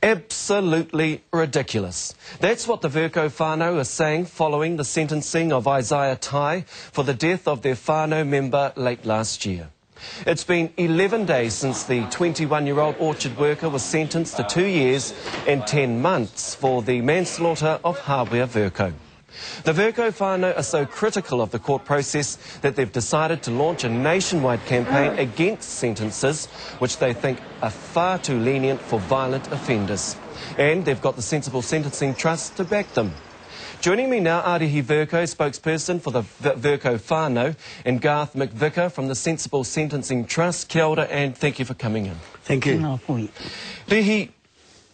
Absolutely ridiculous. That's what the Vercoe Whanau are saying following the sentencing of Isaiah Tai for the death of their whānau member late last year. It's been 11 days since the 21-year-old orchard worker was sentenced to 2 years and 10 months for the manslaughter of Hāwea Vercoe. The Vercoe Whanau are so critical of the court process that they've decided to launch a nationwide campaign against sentences which they think are far too lenient for violent offenders. And they've got the Sensible Sentencing Trust to back them. Joining me now, Arihi Vercoe, spokesperson for the Vercoe Whanau, and Garth McVicker from the Sensible Sentencing Trust. Kia ora and thank you for coming in. Thank you. Rihi,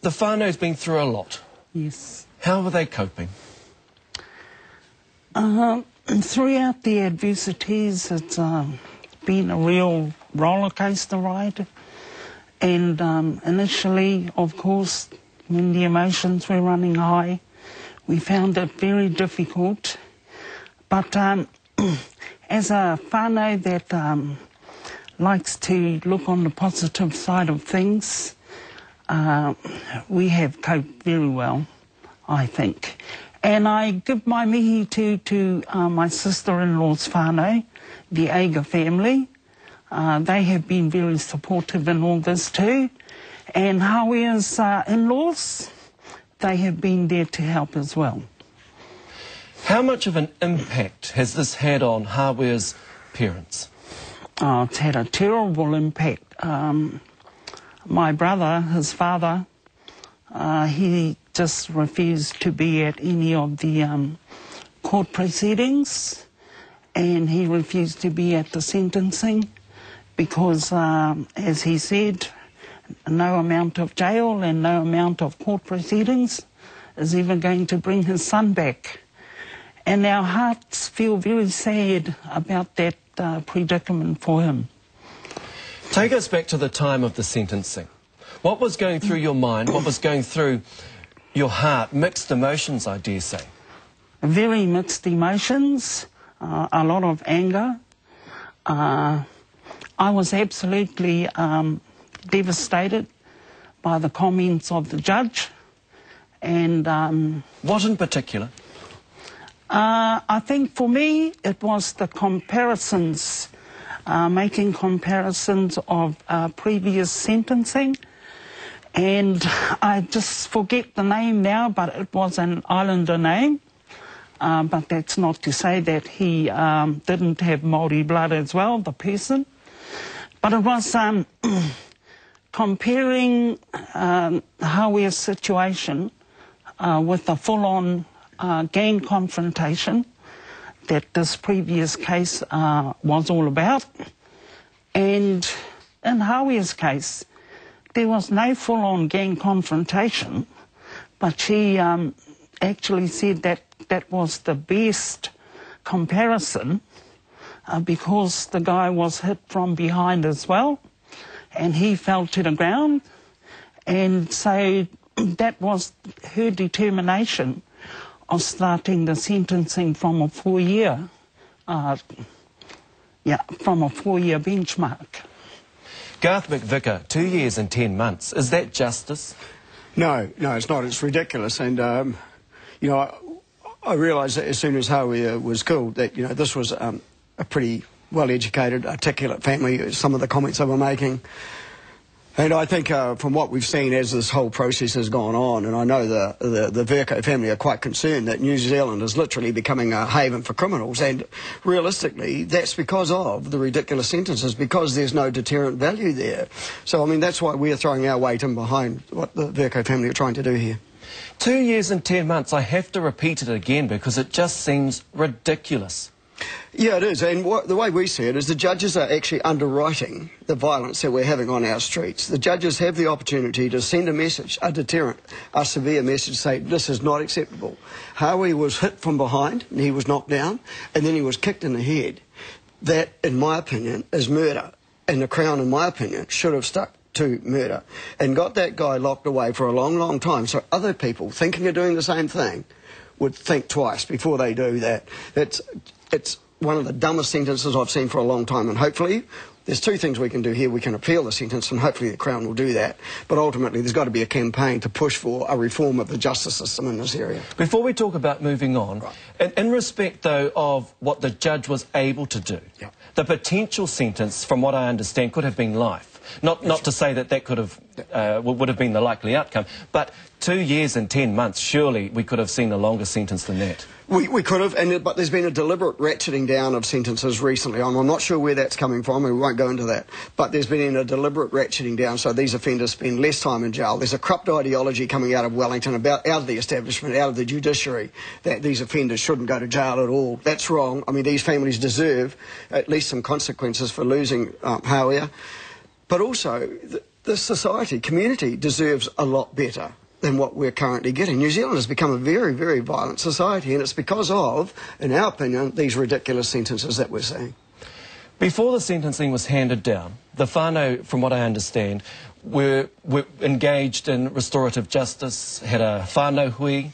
the whānau's been through a lot. Yes. How are they coping? Throughout the adversities, it's been a real roller coaster ride. And initially, of course, when the emotions were running high, we found it very difficult. But as a whānau that likes to look on the positive side of things, we have coped very well, I think. And I give my mihi to my sister-in-law's whānau, the Eiga family. They have been very supportive in all this too. And Hāwea's in-laws, they have been there to help as well. How much of an impact has this had on Hāwea's parents? Oh, it's had a terrible impact. My brother, his father, he just refused to be at any of the court proceedings, and he refused to be at the sentencing because, as he said, no amount of jail and no amount of court proceedings is ever going to bring his son back. And our hearts feel very sad about that predicament for him. Take us back to the time of the sentencing. What was going through your mind? What was going through your heart? Mixed emotions, I dare say. Very mixed emotions, a lot of anger. I was absolutely devastated by the comments of the judge. And what in particular? I think for me it was the comparisons, making comparisons of previous sentencing. And I just forget the name now, but it was an islander name. But that's not to say that he didn't have Māori blood as well, the person. But it was comparing Hāwea's situation with the full-on gang confrontation that this previous case was all about. And in Hāwea's case, there was no full-on gang confrontation, but she actually said that that was the best comparison because the guy was hit from behind as well, and he fell to the ground. And so that was her determination of starting the sentencing from a 4-year, benchmark. Garth McVicker, 2 years and 10 months. Is that justice? No, it's not. It's ridiculous. And, you know, I realised that as soon as Hāwea was killed that, you know, this was a pretty well-educated, articulate family, some of the comments they were making. And I think from what we've seen as this whole process has gone on, and I know the Vercoe family are quite concerned that New Zealand is literally becoming a haven for criminals, and realistically that's because of the ridiculous sentences, because there's no deterrent value there. So, I mean, that's why we're throwing our weight in behind what the Vercoe family are trying to do here. 2 years and 10 months, I have to repeat it again because it just seems ridiculous. Yeah, it is, and the way we see it is the judges are actually underwriting the violence that we're having on our streets. The judges have the opportunity to send a message, a deterrent, a severe message, say this is not acceptable. Hāwea was hit from behind and he was knocked down, and then he was kicked in the head. That, in my opinion, is murder, and the Crown, in my opinion, should have stuck to murder and got that guy locked away for a long, long time so other people thinking of doing the same thing would think twice before they do that. It's one of the dumbest sentences I've seen for a long time, and hopefully there's two things we can do here. We can appeal the sentence, and hopefully the Crown will do that. But ultimately, there's got to be a campaign to push for a reform of the justice system in this area. Before we talk about moving on, in respect, though, of what the judge was able to do, the potential sentence, from what I understand, could have been life. Not to say that that could have would have been the likely outcome, but 2 years and 10 months, surely we could have seen a longer sentence than that. We could have, but there's been a deliberate ratcheting down of sentences recently. I'm not sure where that's coming from, and we won't go into that. But there's been a deliberate ratcheting down, so these offenders spend less time in jail. There's a corrupt ideology coming out of Wellington, out of the establishment, out of the judiciary, that these offenders shouldn't go to jail at all. That's wrong. I mean, these families deserve at least some consequences for losing Hauia. But also, the society, community, deserves a lot better than what we're currently getting. New Zealand has become a very, very violent society, and it's because of, in our opinion, these ridiculous sentences that we're seeing. Before the sentencing was handed down, the whānau, from what I understand, were engaged in restorative justice, had a whānau hui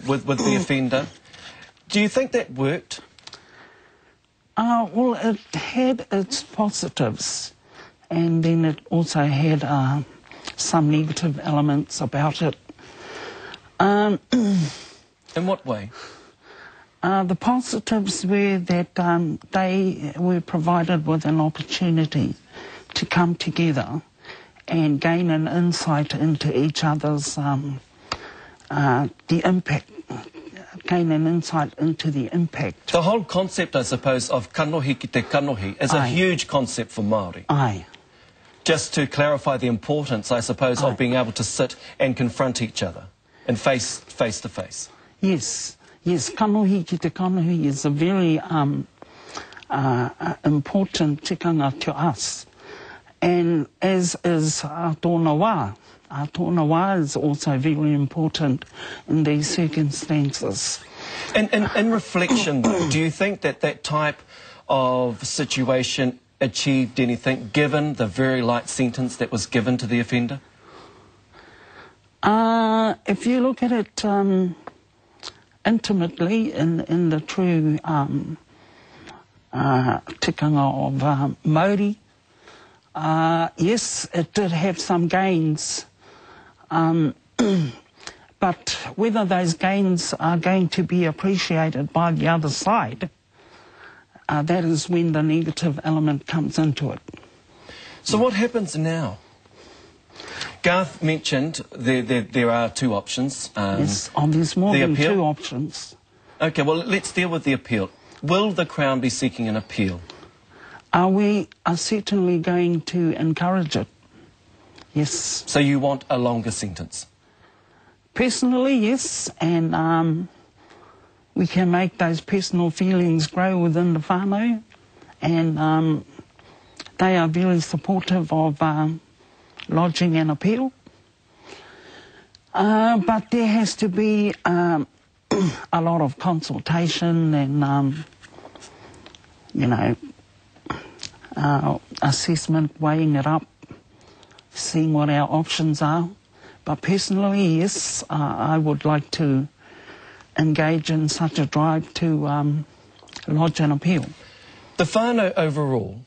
with the offender. Do you think that worked? Well, it had its positives, and then it also had some negative elements about it. In what way? The positives were that they were provided with an opportunity to come together and gain an insight into each other's, the impact, gain an insight into the impact. The whole concept, I suppose, of kanohi ki te kanohi is a huge concept for Māori. Aye. Just to clarify the importance, I suppose, of being able to sit and confront each other and face to face. Yes, yes, kanohi ki te kanohi is a very important tikanga to us. And as is tōna wā. Tōna wā is also very important in these circumstances. And in reflection, though, do you think that that type of situation achieved anything, given the very light sentence that was given to the offender? If you look at it intimately, in the true tikanga of Māori, yes, it did have some gains, but whether those gains are going to be appreciated by the other side, that is when the negative element comes into it. So what happens now? Garth mentioned there are two options. Yes, there's more than two options. Okay, well, let's deal with the appeal. Will the Crown be seeking an appeal? We are certainly going to encourage it, yes. So you want a longer sentence? Personally, yes, and we can make those personal feelings grow within the whānau, and they are very supportive of lodging an appeal. But there has to be a lot of consultation and, you know, assessment, weighing it up, seeing what our options are. But personally, yes, I would like to engage in such a drive to lodge an appeal. The whānau overall,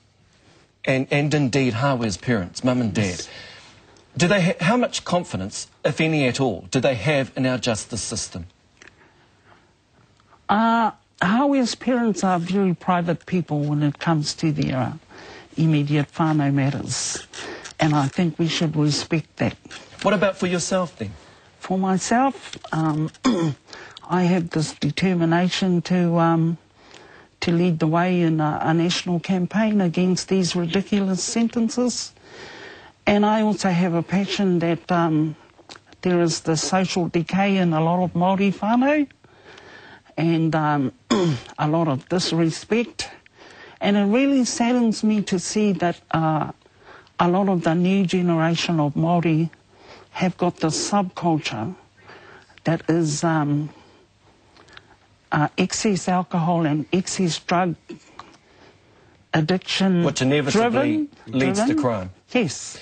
and indeed Hauia's parents, mum and dad, do they how much confidence, if any at all, do they have in our justice system? Hauia's parents are very private people when it comes to their immediate whānau matters, and I think we should respect that. What about for yourself then? For myself, I have this determination to lead the way in a national campaign against these ridiculous sentences. And I also have a passion that there is the social decay in a lot of Māori whānau, and a lot of disrespect. And it really saddens me to see that a lot of the new generation of Māori have got this subculture that is excess alcohol and excess drug addiction, which inevitably leads to crime. Yes.